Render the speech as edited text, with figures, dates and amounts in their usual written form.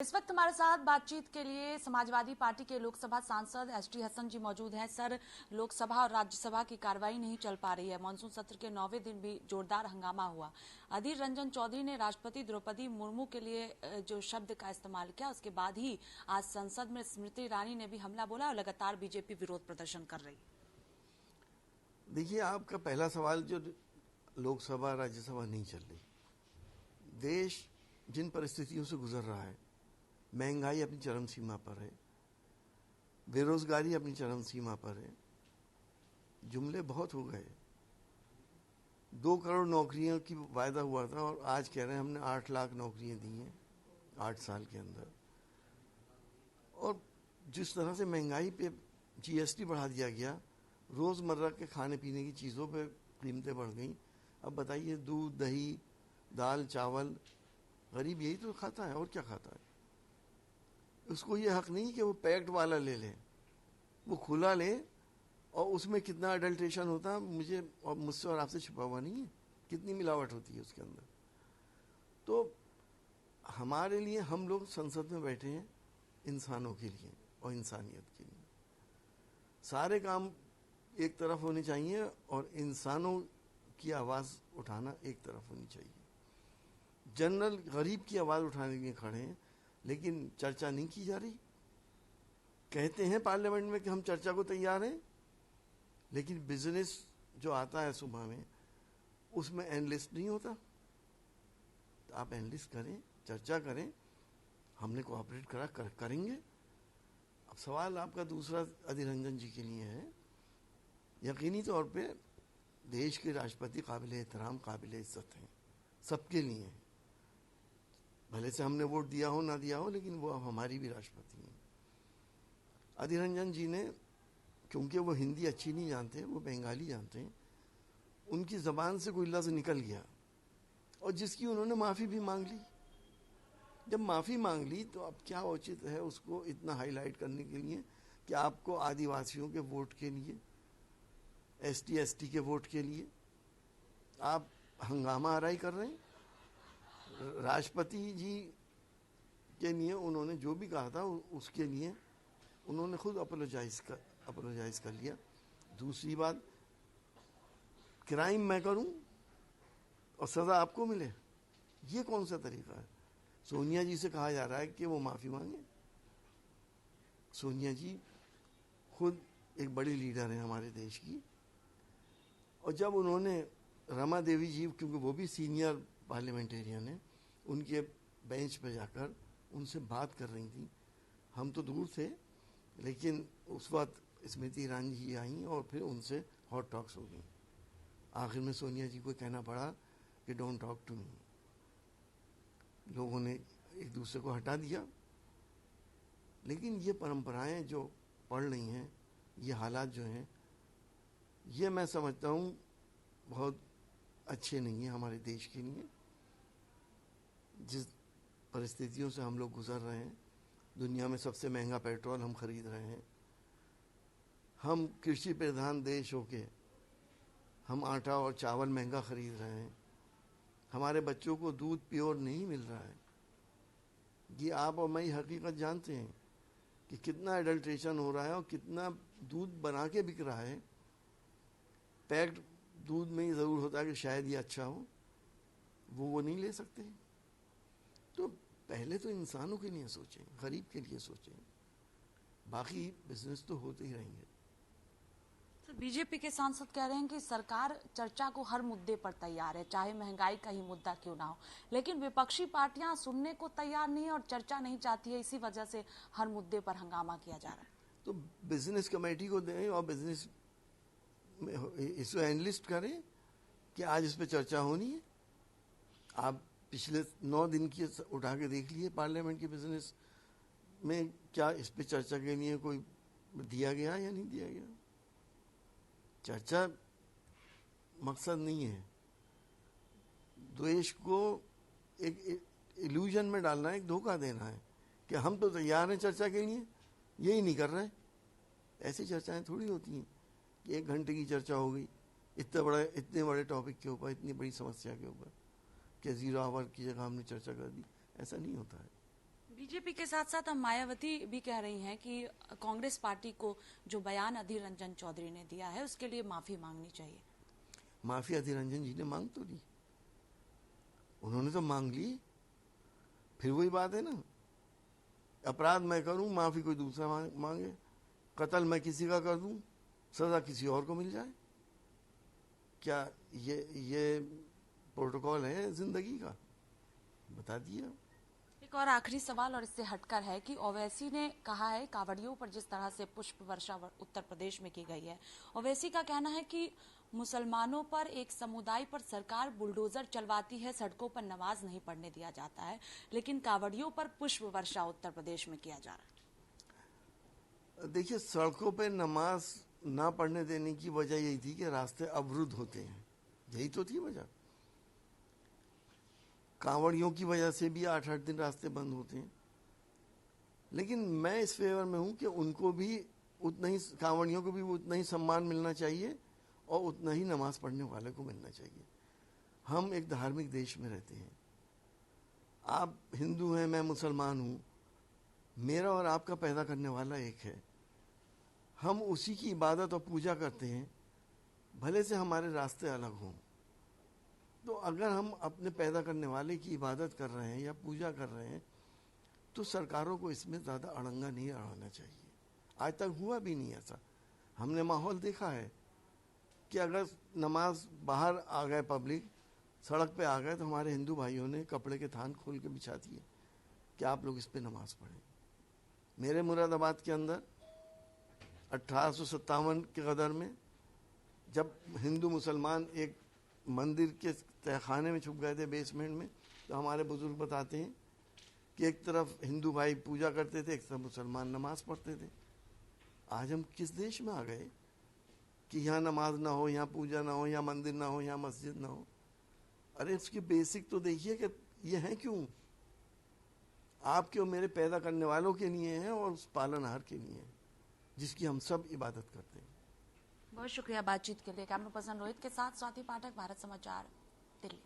इस वक्त हमारे साथ बातचीत के लिए समाजवादी पार्टी के लोकसभा सांसद एसटी हसन जी मौजूद हैं। सर, लोकसभा और राज्यसभा की कार्रवाई नहीं चल पा रही है। मानसून सत्र के 9वें दिन भी जोरदार हंगामा हुआ। अधीर रंजन चौधरी ने राष्ट्रपति द्रौपदी मुर्मू के लिए जो शब्द का इस्तेमाल किया, उसके बाद ही आज संसद में स्मृति ईरानी ने भी हमला बोला और लगातार बीजेपी विरोध प्रदर्शन कर रही। देखिए, आपका पहला सवाल जो लोकसभा राज्यसभा नहीं चल रही, देश जिन परिस्थितियों से गुजर रहा है, महंगाई अपनी चरम सीमा पर है, बेरोजगारी अपनी चरम सीमा पर है, जुमले बहुत हो गए। 2 करोड़ नौकरियों की वायदा हुआ था और आज कह रहे हैं हमने 8 लाख नौकरियां दी हैं 8 साल के अंदर। और जिस तरह से महंगाई पे जीएसटी बढ़ा दिया गया, रोजमर्रा के खाने पीने की चीजों पे कीमतें बढ़ गई। अब बताइए, दूध, दही, दाल, चावल, गरीब यही तो खाता है और क्या खाता है। उसको ये हक नहीं कि वो पैक्ड वाला ले ले, वो खुला ले। और उसमें कितना अडल्ट्रेशन होता है मुझसे और आपसे छुपा हुआ नहीं है, कितनी मिलावट होती है उसके अंदर। तो हमारे लिए, हम लोग संसद में बैठे हैं इंसानों के लिए और इंसानियत के लिए। सारे काम एक तरफ होने चाहिए और इंसानों की आवाज़ उठाना एक तरफ होनी चाहिए। जनरल गरीब की आवाज़ उठाने के लिए खड़े हैं, लेकिन चर्चा नहीं की जा रही। कहते हैं पार्लियामेंट में कि हम चर्चा को तैयार हैं, लेकिन बिजनेस जो आता है सुबह में, उसमें एनालिस्ट नहीं होता। तो आप एनालिस्ट करें, चर्चा करें, हमने कोऑपरेट करेंगे। अब सवाल आपका दूसरा अधीर रंजन जी के लिए है। यकीनी तौर पे देश के राष्ट्रपति काबिल एहतराम, काबिल इज्जत हैं, सबके लिए हैं। भले से हमने वोट दिया हो ना दिया हो, लेकिन वो अब हमारी भी राष्ट्रपति हैं। अधीर रंजन जी ने, क्योंकि वो हिंदी अच्छी नहीं जानते, वो बंगाली जानते हैं, उनकी जबान से कोई लफ्ज़ निकल गया और जिसकी उन्होंने माफ़ी भी मांग ली। जब माफ़ी मांग ली तो अब क्या उचित है उसको इतना हाईलाइट करने के लिए कि आपको आदिवासियों के वोट के लिए, एसटी के वोट के लिए आप हंगामा आराई कर रहे हैं। राष्ट्रपति जी के लिए उन्होंने जो भी कहा था उसके लिए उन्होंने खुद अपोलोजाइज कर लिया। दूसरी बात, क्राइम मैं करूं और सजा आपको मिले, ये कौन सा तरीका है। सोनिया जी से कहा जा रहा है कि वो माफी मांगे। सोनिया जी खुद एक बड़ी लीडर है हमारे देश की, और जब उन्होंने रमा देवी जी, क्योंकि वो भी सीनियर पार्लियामेंटेरियन है, उनके बेंच पे जाकर उनसे बात कर रही थी। हम तो दूर थे, लेकिन उस वक्त स्मृति ईरानी जी आई और फिर उनसे हॉट टॉक्स हो गई। आखिर में सोनिया जी को कहना पड़ा कि डोंट टॉक टू मी। लोगों ने एक दूसरे को हटा दिया। लेकिन ये परंपराएं जो पड़ रही हैं, ये हालात जो हैं, ये मैं समझता हूँ बहुत अच्छे नहीं है हमारे देश के लिए। जिस परिस्थितियों से हम लोग गुजर रहे हैं, दुनिया में सबसे महंगा पेट्रोल हम खरीद रहे हैं, हम कृषि प्रधान देश होके हम आटा और चावल महंगा खरीद रहे हैं, हमारे बच्चों को दूध प्योर नहीं मिल रहा है। ये आप और मैं हकीकत जानते हैं कि कितना एडल्ट्रेशन हो रहा है और कितना दूध बना के बिक रहा है। पैक्ड दूध में ही ज़रूर होता है कि शायद ये अच्छा हो, वो नहीं ले सकते। तो पहले तो इंसानों के लिए सोचें, गरीब के लिए सोचें, बाकी बिजनेस तो होते ही रहेंगे। सर, बीजेपी के सांसद कह रहे हैं कि सरकार चर्चा को हर मुद्दे पर तैयार है, चाहे महंगाई का ही मुद्दा क्यों ना हो, लेकिन विपक्षी पार्टियां सुनने को तैयार नहीं है और चर्चा नहीं चाहती है। इसी वजह से हर मुद्दे पर हंगामा किया जा रहा है। तो बिजनेस कमेटी को दें और बिजनेस इसको एनालिस्ट करें कि आज इस पर चर्चा होनी है। आप पिछले 9 दिन की उठा के देख लिए पार्लियामेंट की बिजनेस में, क्या इस पे चर्चा के लिए कोई दिया गया या नहीं दिया गया। चर्चा मकसद नहीं है। देश को एक इल्यूजन में डालना है, एक धोखा देना है कि हम तो तैयार हैं चर्चा के लिए, यही नहीं कर रहे। ऐसी चर्चाएं थोड़ी होती हैं कि 1 घंटे की चर्चा हो गई इतने बड़े टॉपिक के ऊपर, इतनी बड़ी समस्या के ऊपर, कि 0 आवर की जगह हमने चर्चा कर दी। ऐसा नहीं होता है। बीजेपी के साथ साथ अब मायावती भी कह रही हैं कि कांग्रेस पार्टी को जो बयान अधीर रंजन चौधरी ने दिया है उसके लिए माफी मांगनी चाहिए। माफी अधीर रंजन जी ने मांग तो ली, उन्होंने तो मांग ली। फिर वही बात है ना, अपराध मैं करूं, माफी कोई दूसरा मांगे। कत्ल मैं किसी का कर दूं, सजा किसी और को मिल जाए। क्या ये प्रोटोकॉल है जिंदगी का? बता दिया। एक और आखिरी सवाल और इससे हटकर है कि ओवैसी ने कहा है कांवड़ियों पर जिस तरह से पुष्प वर्षा उत्तर प्रदेश में की गई है, ओवैसी का कहना है कि मुसलमानों पर एक समुदाय पर सरकार बुलडोजर चलवाती है, सड़कों पर नमाज नहीं पढ़ने दिया जाता है, लेकिन कांवड़ियों पर पुष्प वर्षा उत्तर प्रदेश में किया जा रहा है। देखिए, सड़कों पे नमाज ना पढ़ने देने की वजह यही थी कि रास्ते अवरुद्ध होते हैं, यही तो थी वजह। कांवड़ियों की वजह से भी 8-8 दिन रास्ते बंद होते हैं। लेकिन मैं इस फेवर में हूं कि उनको भी उतना ही, कांवड़ियों को भी उतना ही सम्मान मिलना चाहिए और उतना ही नमाज पढ़ने वाले को मिलना चाहिए। हम एक धार्मिक देश में रहते हैं। आप हिंदू हैं, मैं मुसलमान हूं, मेरा और आपका पैदा करने वाला एक है। हम उसी की इबादत और पूजा करते हैं, भले से हमारे रास्ते अलग हों। तो अगर हम अपने पैदा करने वाले की इबादत कर रहे हैं या पूजा कर रहे हैं, तो सरकारों को इसमें ज़्यादा अड़ंगा नहीं अड़ाना चाहिए। आज तक हुआ भी नहीं ऐसा। हमने माहौल देखा है कि अगर नमाज बाहर आ गए, पब्लिक सड़क पे आ गए, तो हमारे हिंदू भाइयों ने कपड़े के थान खोल के बिछा दिए कि आप लोग इस पे नमाज पढ़ें। मेरे मुरादाबाद के अंदर 1857 के गदर में जब हिंदू मुसलमान एक मंदिर के तहखाने में छुप गए थे, बेसमेंट में, तो हमारे बुजुर्ग बताते हैं कि एक तरफ हिंदू भाई पूजा करते थे, एक तरफ मुसलमान नमाज पढ़ते थे। आज हम किस देश में आ गए कि यहाँ नमाज ना हो, यहाँ पूजा ना हो, यहाँ मंदिर ना हो, यहाँ मस्जिद ना हो। अरे उसकी बेसिक तो देखिए कि ये है क्यों? आपके और मेरे पैदा करने वालों के लिए है और उस पालनहार के लिए है जिसकी हम सब इबादत करते हैं। बहुत शुक्रिया बातचीत के लिए। कैमरा पर्सन रोहित के साथ स्वाति पाठक, भारत समाचार, दिल्ली।